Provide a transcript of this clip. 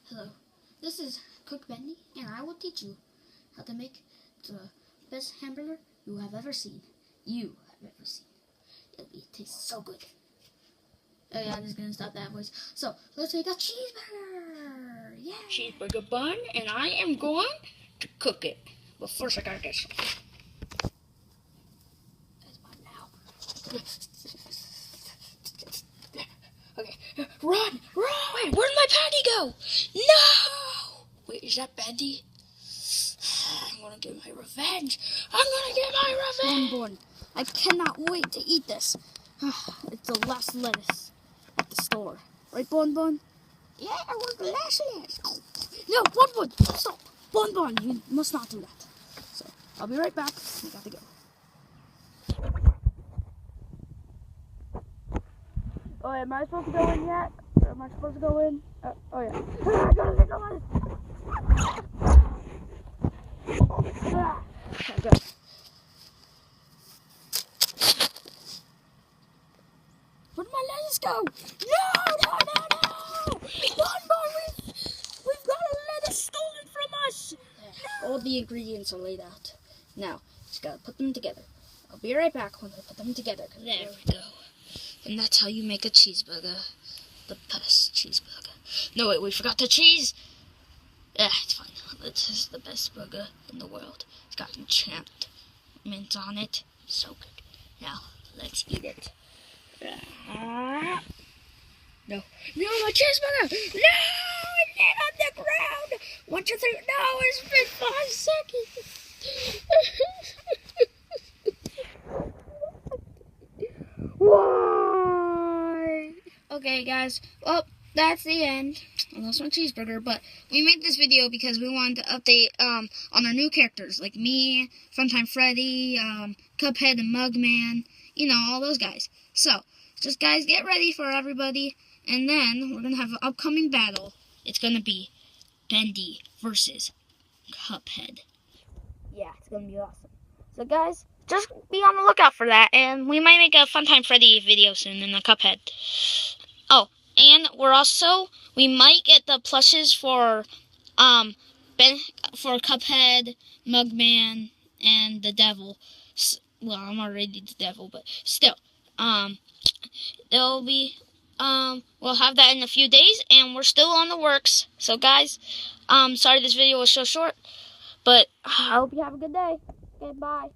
Hello, this is Cook Bendy, and I will teach you how to make the best hamburger you have ever seen. It tastes so good. Oh yeah, I'm just gonna stop that voice. So, let's make a cheeseburger! Yeah! Cheeseburger bun, and I am going to cook it. But first I gotta get some. That's mine now. Okay, run! Wait, where'd my patty go? No! Wait, is that Bendy? I'm gonna get my revenge. Bon, I cannot wait to eat this. It's the last lettuce at the store. Right, Bon? Yeah, I want the last lettuce. No, Bon, stop! Bon, you must not do that. So, I'll be right back. We got to go. Oh, am I supposed to go in yet? Or am I supposed to go in? Oh, yeah. I gotta get the Okay, good. Where'd my lettuce go? No! Bon, we've got a lettuce stolen from us! No. All the ingredients are laid out. Now, just gotta put them together. I'll be right back when I put them together. There we go. And that's how you make a cheeseburger. The best cheeseburger. No, wait, we forgot the cheese. Yeah, it's fine. This is the best burger in the world. It's got enchant mint on it. So good. Now, let's eat it. No, my cheeseburger! No, it's not on the ground. 1, 2, 3. No, it's been 5 seconds. Why? Okay, guys. Well, that's the end. I lost my cheeseburger, but we made this video because we wanted to update on our new characters, like me, Funtime Freddy, Cuphead and Mugman, you know, all those guys. So, just guys, get ready for everybody, and then we're gonna have an upcoming battle. It's gonna be Bendy versus Cuphead. Yeah, it's gonna be awesome. So, guys, just be on the lookout for that, and we might make a Funtime Freddy video soon and a Cuphead. Oh, and we might get the plushes for Cuphead, Mugman, and the Devil. Well, I'm already the Devil, but still, it'll be, we'll have that in a few days, and we're still on the works. So, guys, sorry this video was so short, but I hope you have a good day. Okay, bye.